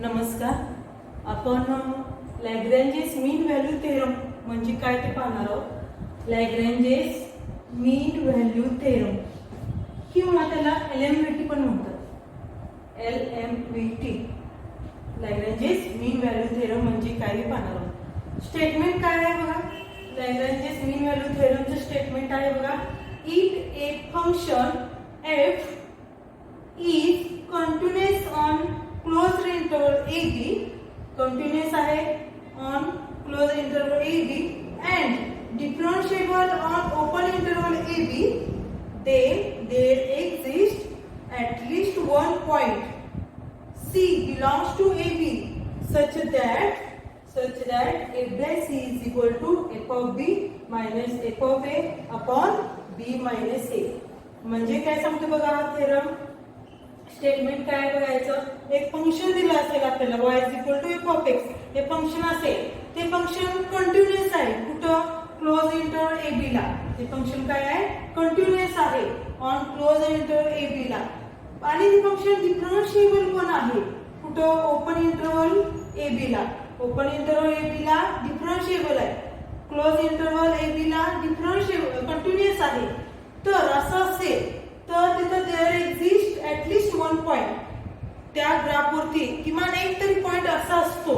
नमस्कार. आपण लॅग्रेंजेस मीन value theorem म्हणजे काय ते पाहणार आहोत. लॅग्रेंजेस मीन व्हॅल्यू थेरम किंवा त्याला LMVT पण म्हणतात. LMVT लॅग्रेंजेस मीन व्हॅल्यू थेरम म्हणजे काय ते पाहणार आहोत. स्टेटमेंट काय आहे बघा. लॅग्रेंजेस मीन व्हॅल्यू थेरमचं स्टेटमेंट आहे बघा. If a function f is continuous on closed interval AB, continuous आहे on closed interval AB and differentiable on open interval AB, then there exists at least one point C belongs to AB such that f dash C is equal to f of B minus f of A upon B minus A. म्हणजे काय सांगतो बघा हा theorem. Statement काय बघायचं. एक function दिलं असेल आपल्याला y is equal to f of x. हे फंक्शन असेल ते फंक्शन कंटिन्युअस आहे. कुठं? क्लोज इंटरवल a b ला. हे फंक्शन काय आहे? कंटिन्युअस आहे on close interval a b ला. आणि हे फंक्शन डिफरन्शिएबल पण आहे. कुठं? ओपन इंटरवल a b ला. ओपन इंटरवल a b ला डिफरन्शिएबल आहे. क्लोज इंटरवल a b ला डिफरन्शिएबल कंटिन्युअस आहे. तर असं असेल तर तिथं there exist at least one point. त्या ग्राफवरती किमान एक तरी पॉइंट असा असतो.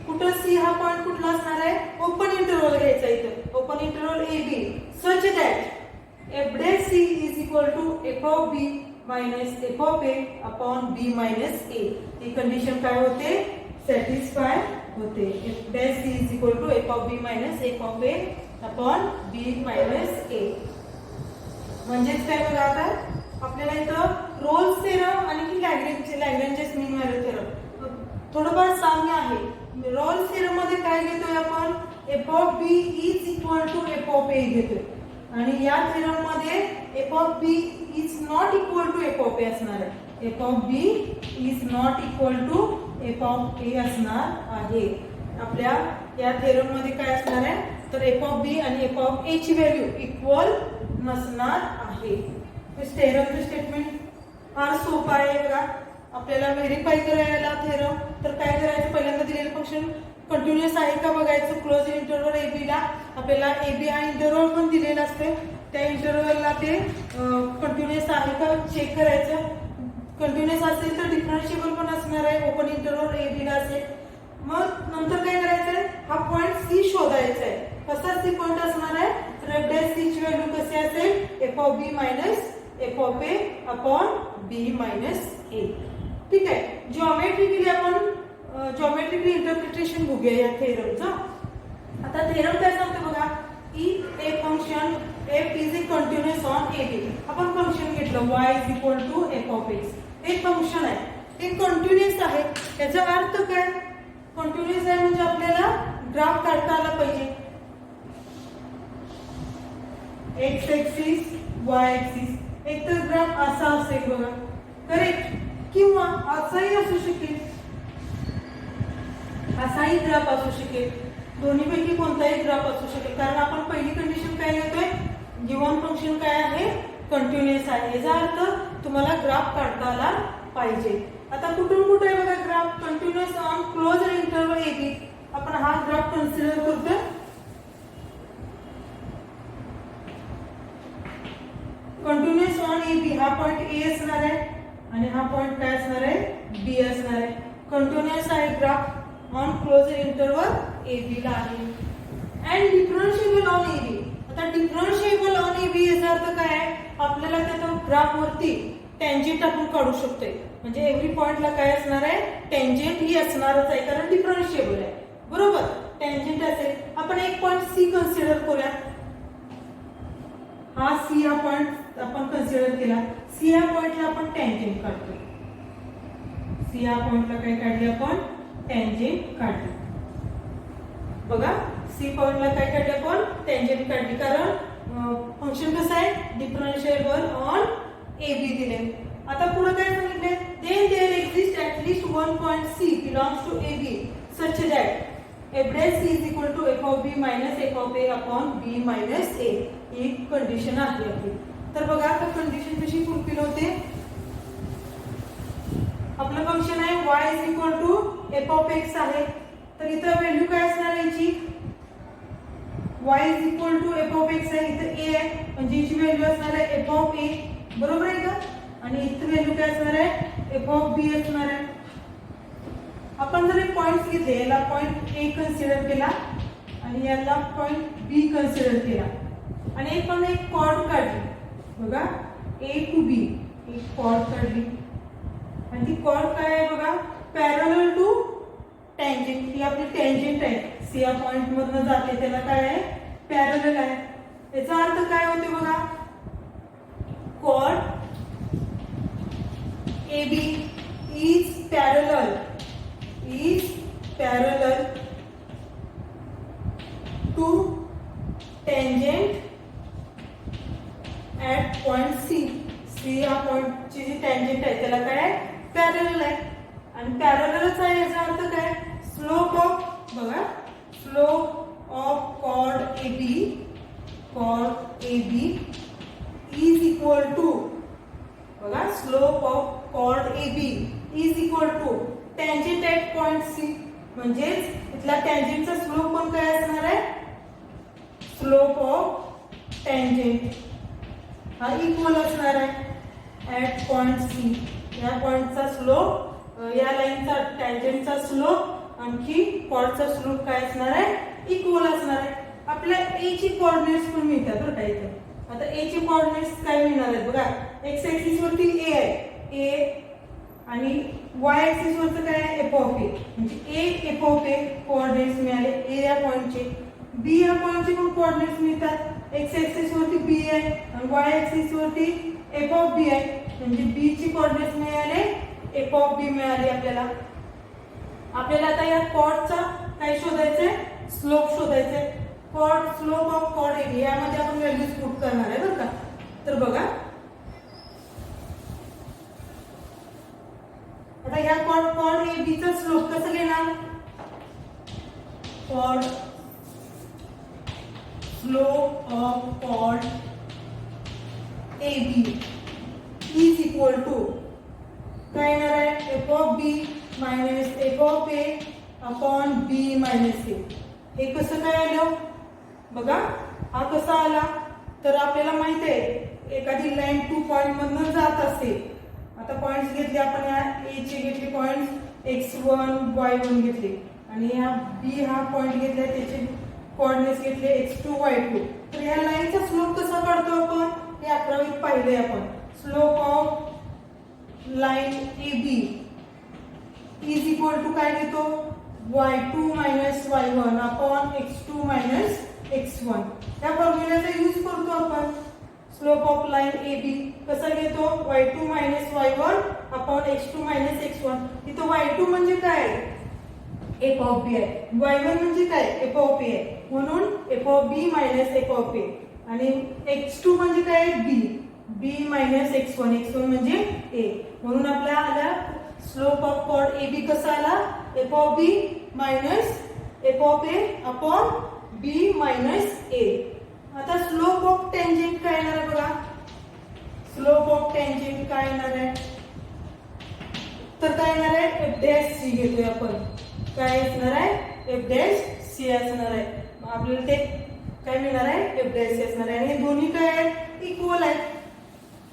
कुठं? सी हा पॉइंट कुठला असणार आहे? ओपन इंटरवल घ्यायचा इथं. Open interval A B such that F dash C is equal to F of B minus F of A upon B minus ए. ही कंडिशन काय होते? सॅटिस्फाय होते. F dash C is equal to F of B minus F of A upon B minus A. म्हणजेच काय बघा आता आपल्याला इथं रोल्स थेरम आणि लॅग्रेंजेस मीन व्हॅल्यू थेरम थोडंफार साम्य आहे. रोल्स थेरम मध्ये काय घेतोय आपण? F of B is equal to F of A घेतोय आणि या थेरम मध्ये F of B is not equal to F of A असणार आहे. F of B is not equal to F of A असणार आहे. आपल्या या थेरम मध्ये काय असणार आहे तर एफ ऑफ बी आणि एफ ऑफ ए ची व्हॅल्यू इक्वल नसणार आहे. थेरमचे स्टेटमेंट फार सोपं आहे बघा. आपल्याला व्हेरीफाय करायला थेरम तर काय करायचं? पहिल्यांदा दिलेलं फंक्शन कंटिन्युअस आहे का बघायचं. क्लोज इंटरवल ए बी ला आपल्याला ए बी हा इंटरवल पण दिलेला असते. त्या इंटरवलला ते कंटिन्युअस आहे का चेक करायचं. कंटिन्युअस असेल तर डिफरन्शिएबल पण असणार आहे. ओपन इंटरवल ए बी ला असेल. मग नंतर काय करायचंय? हा पॉइंट सी शोधायचा आहे. कसा सी पॉइंट असणार आहे? तर एफ डॅश सी ची व्हॅल्यू कशी असेल? F of B minus F of A upon B minus A. ठीक आहे. जिओमेट्रिकली आपण जिओमेट्रिकली इंटरप्रिटेशन बघूया या थेरमचं. आता थेरम काय सांगतो बघा. If a function f is a continuous on A b. आपण फंक्शन घेतलं y is equal to F of x. एक फंक्शन आहे ते कंटिन्युअस आहे. याचा अर्थ काय? कंटिन्युअस आहे म्हणजे आपल्याला ग्राफ काढता आला पाहिजे. X axis Y axis. एक तर ग्राफ असा असेल बघा. करेक्ट. किंवा असाही असू शकेल. असाही ग्राफ असू शकेल. दोन्हीपैकी कोणताही ग्राफ असू शकेल. कारण आपण पहिली कंडिशन काय घेतोय? गिव्हन फंक्शन काय आहे? कंटिन्युअस आहे. याचा अर्थ तुम्हाला ग्राफ काढता आला पाहिजे. आता कुठून कुठे आहे बघा graph? Continuous on close interval A b. आपण हा ग्राफ कन्सिडर करतोय. Continuous on A b. हा पॉइंट ए असणार आहे आणि हा पॉइंट काय असणार आहे? बी असणार आहे. कंटिन्युअस आहे graph on close interval A B ला आहे. And differentiable on A B. आता डिफरन्शिएबल ऑन ए बी याचा अर्थ काय आहे? आपल्याला त्या ग्राफ वरती टँजेंट आपण काढू शकतोय. म्हणजे एव्हरी पॉइंटला काय असणार आहे? टँजेंट ही असणारच आहे कारण डिफरन्शिएबल आहे. बरोबर. टँजेंट असेल. आपण एक पॉइंट सी कन्सिडर करूया. हा सी हा पॉइंट आपण कन्सिडर केला. सी या पॉइंटला आपण टँजेंट काढतो. सी या पॉइंटला काय काढले आपण? टँजेंट काढली. बघा सी पॉइंटला काय काढले आपण? टँजेंट काढली. कारण फंक्शन कसं आहे? डिफरन्शिएबल ऑन ए बी दिले. आता पुढे काय सांगितले? Then there exist at least one point c belongs to a B such that F dash C is equal to F of B minus F of A upon B minus ए. ही condition आहे आपली. तर बघा आता कंडिशन कशी fulfil होते. आपलं function आहे y is equal to F of x आहे, तर इथं व्हॅल्यू काय असणार आहे याची, y is equal to F of x आहे, इथं a आहे म्हणजे याची व्हॅल्यू असणार आहे एफ ऑफ a, बरोबर आहे का? आणि इथं व्हॅल्यू काय असणार आहे एफ ऑफ b असणार आहे. आपण जर एक पॉइंट घेतले, याला पॉइंट a कन्सिडर केला आणि याला पॉइंट b कन्सिडर केला आणि एक कॉर्ड काढली बघा, a टू b एक कॉर्ड काढली आणि ती कॉर्ड काय आहे बघा, पॅरलल टू टँजेंट, ही आपली टँजेंट आहे, सी या पॉइंट मधनं जाते त्याला काय आहे पॅरलल आहे. याचा अर्थ काय होते बघा, cord AB is parallel to tangent at point C. C या पॉइंट ची जी टँजेंट आहे त्याला काय आहे पॅरलल आहे आणि पॅरललच आहे, याचा अर्थ काय, स्लोप ऑफ बघा, slope of chord AB is equal to बघा, slope of chord AB is equal to tangent at point C, म्हणजेच इथला टँजेंटचा स्लोप पण काय असणार आहे, स्लोप ऑफ टँजेंट हा इक्वल असणार आहे ॲट पॉइंट C. या पॉइंटचा स्लोप, या लाईनचा टँजेंटचा स्लोप आणखी कॉर्डचा स्लोप काय असणार आहे इक्वल असणार आहे. आपल्या A ची कोऑर्डिनेट्स पण मिळतात बरं का इथे. आता A चे कोऑर्डिनेट्स काय मिळणार आहेत बघा, x ऍक्सिस वरती A आहे, A आणि y ऍक्सिस वरती काय आहे f ऑफ A, म्हणजे A f of A coordinates मिळाले A या पॉइंटचे. B या पॉइंटचे पण कोऑर्डिनेट्स मिळतात, x ऍक्सिस वरती B आहे आणि y ऍक्सिस वरती f ऑफ B आहे, म्हणजे B ची कोऑर्डिनेट्स मिळाले f ऑफ B मिळाले आपल्याला. आपल्याला आता या कॉर्डचा काय शोधायचंय, स्लोप शोधायचंय. Chord slope of chord AB यामध्ये आपण व्हॅल्यूज पुट करणार आहे बरं का. तर बघा आता या कॉर्ड AB चा स्लोप कसं घेणार, chord slope of chord AB is equal to काय येणार आहे, f of B minus f of A upon B minus A. हे कसं काय आलं बघा, हा कसा आला, तर आपल्याला माहित आहे एखादी लाईन 2 पॉइंट मधून जात असेल. आता पॉइंट्स घेतले आपण, या A चे घेतले पॉइंट्स x1 y1 घेतले आणि या B हा पॉइंट घेतला त्याचे कोऑर्डिनेट्स घेतले x2 y2. तर या लाईनचा स्लोप कसा काढतो आपण, हे 11वीत पाहिले आपण. Slope of line AB is equal to काय घेतो, y2 minus y1 upon x2 minus x1. या फॉर्म्युल्याचा यूज करतो आपण. स्लोप ऑफ लाईन AB कसा घेतो, y2 minus y1 upon x2 minus x1. इथं y2 म्हणजे काय, f ऑफ B आहे, y1 म्हणजे काय f ऑफ A आहे, म्हणून f of B minus f of A. आणि x2 म्हणजे काय B मायनस x1 म्हणजे A. म्हणून आपल्याला आला स्लोप ऑफ कॉर्ड AB कसा आला, f of B minus f of A upon B minus A. आता स्लोप ऑफ टँजेंट काय येणार आहे बघा, स्लोप ऑफ टँजेंट काय येणार आहे, तर काय येणार आहे f डॅश C घेतोय आपण. काय असणार आहे f डॅश C असणार आहे. आपल्याला ते काय मिळणार आहे f डॅश C असणार आहे. आणि दोन्ही काय आहेत इक्वल आहेत,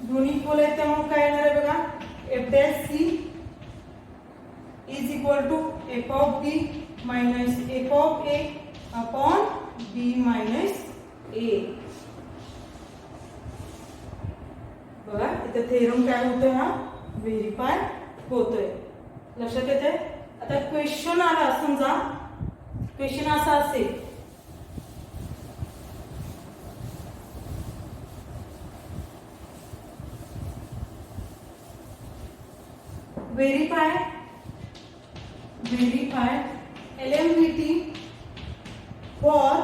दोन्ही इक्वल आहेत, त्यामुळे काय येणार आहे बघा, f dash C is equal to f of B minus f of A upon B minus A. बघा इथे थेरम काय होतोय, हा व्हेरीफाय होतोय, लक्षात येते. आता क्वेश्चन आला, समजा क्वेश्चन असा असेल, verify LMVT for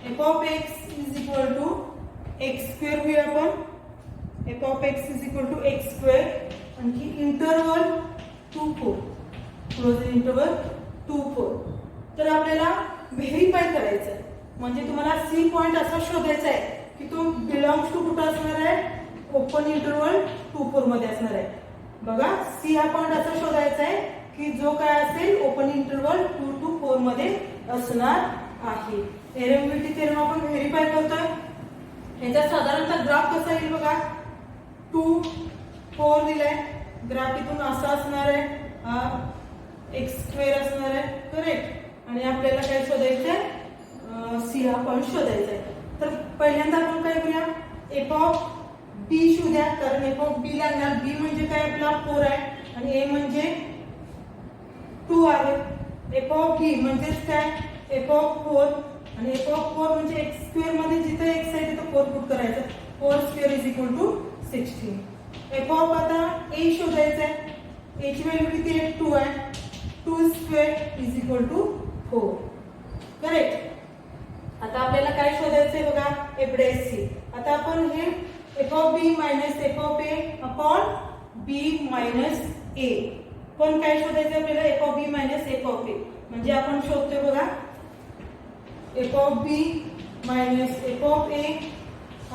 f of x is equal to x square घेऊया आपण. f of x is equal to x square आणखी इंटरवल 2 4, क्लोज इंटरवल 2 4. तर आपल्याला व्हेरीफाय करायचं आहे, म्हणजे तुम्हाला C पॉइंट असा शोधायचा आहे की तो बिलॉंग्स टू कुठं असणार आहे, ओपन इंटरवल 2 4 मध्ये असणार आहे. बघा सी हा पॉइंट असा शोधायचा आहे की जो काय असेल ओपन इंटरवल 2 to 4 मध्ये असणार आहे. एरेमिलिटी थेरम आपण व्हेरीफाय करतोय. ह्याचा साधारणतः ग्राफ कसा येईल बघा. 2 4 दिलाय. ग्राफ इथून असा असणार आहे. हा एक्स स्क्वेअर असणार आहे. करेक्ट. आणि आपल्याला काय शोधायचंय सी हा पॉइंट शोधायचा आहे. तर पहिल्यांदा आपण काय करूया एफ ऑफ बी शोधूया. कारण एफ ऑफ बी लागणार. बी म्हणजे काय आपला 4 आहे आणि ए म्हणजे 2 आहे. एफ ऑफ बी म्हणजेच काय एफ ऑफ 4 आणि एफ ऑफ 4 म्हणजे एक्स स्क्वेअर मध्ये जिथे एक्स आहे तिथे 4 पुट करायचं. 4 square is equal to 16. F of आता ए शोधायचा आहे. ए ची व्हॅल्यू किती आहे 2 आहे. 2 square is equal to 4. Correct. आता आपल्याला काय शोधायचंय बघा एफ डॅश सी. आता आपण हे F of B minus F of A upon B minus A पण काय शोधायचं आपल्याला F of B minus F of A म्हणजे आपण शोधतोय बघा F of B minus F of A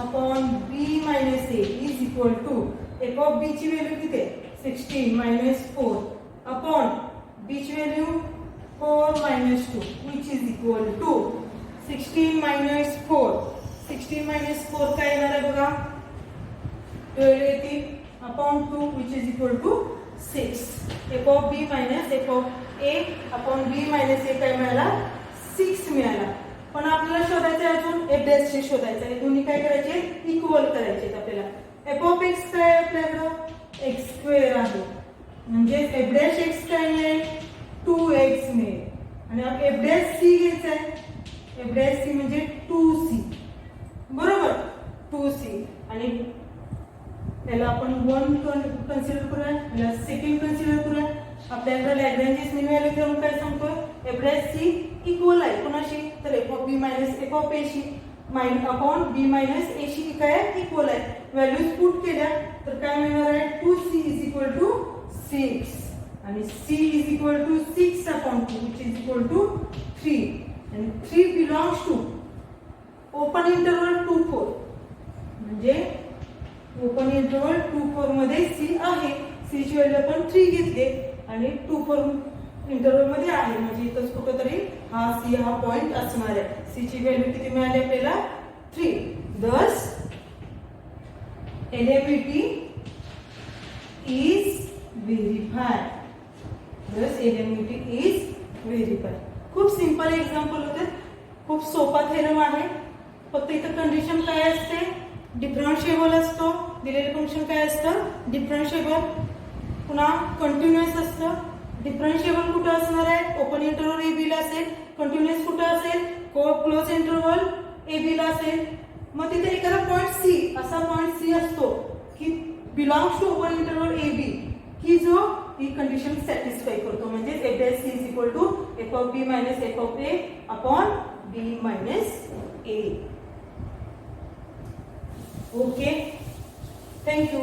upon B minus A is equal to F of B ची value किती आहे 16 मायनस 4 अपॉन बी ची value 4 minus 2 which is equal to 16 minus 4. 16 minus 4 काय येणार आहे बघा 12 येते upon 2 which is equal to 6. F of B minus F of A upon B minus A काय मिळाला 6 मिळाला. पण आपल्याला शोधायचं आहे अजून एफ डॅश चे शोधायचं आहे. दोन्ही काय करायचे इक्वल करायचे आपल्याला. एफ ऑफ एक्स काय आहे आपल्याकडं एक्स स्क्वेअर आहे म्हणजे एफ डॅश एक्स काय मिळेल 2x मिळेल. आणि एफ डॅश सी घ्यायचं आहे. एफ डॅश सी म्हणजे 2c बरोबर 2c. आणि याला आपण 1 कन्सिडर करूया. याला सेकंड कन्सिडर करूया. आपल्याकडे लॅग्रेंजेस मीन व्हॅल्यू थेरम काय सांगतोय एफ डॅश सी इक्वल आहे कोणाशी तर F of B minus F of A शी अपॉन बी मायनस ए शी काय इक्वल आहे. व्हॅल्यूज पुट केल्या तर काय मिळणार आहे 2c इज इक्वल टू 6 आणि c is equal to 6 upon 2 which is equal to 3 आणि 3 बिलॉंग्स टू ओपन इंटरवल 2 4 म्हणजे ओपन इंटरवल 2 4 मध्ये सी आहे. सी ची व्हॅल्यू आपण 3 घेतले आणि 2 4 इंटरवल मध्ये आहे म्हणजे इथंच कुठेतरी हा सी हा पॉइंट असणार आहे. सी ची व्हॅल्यू किती मिळाली आपल्याला 3. thus eligibility is verified. thus eligibility is verified. खूप सिंपल एक्झाम्पल होते. खूप सोपा थेरम आहे. फक्त इथं कंडिशन काय असते डिफरन्शिएबल असतो. दिलेलं फंक्शन काय असतं डिफरन्शिएबल. पुन्हा कंटिन्युअस असतं. डिफरन्शिएबल कुठं असणार आहे ओपन इंटरवल ए बी ला असेल. कंटिन्युअस कुठं असेल क्लोज इंटरवल ए बी ला असेल. मग तिथे एखादा पॉइंट सी असा पॉइंट सी असतो की belongs to open interval A b की जो ही कंडिशन सॅटिस्फाय करतो. म्हणजे f dash C is equal to F of B minus F of A upon B minus a. Okay thank you.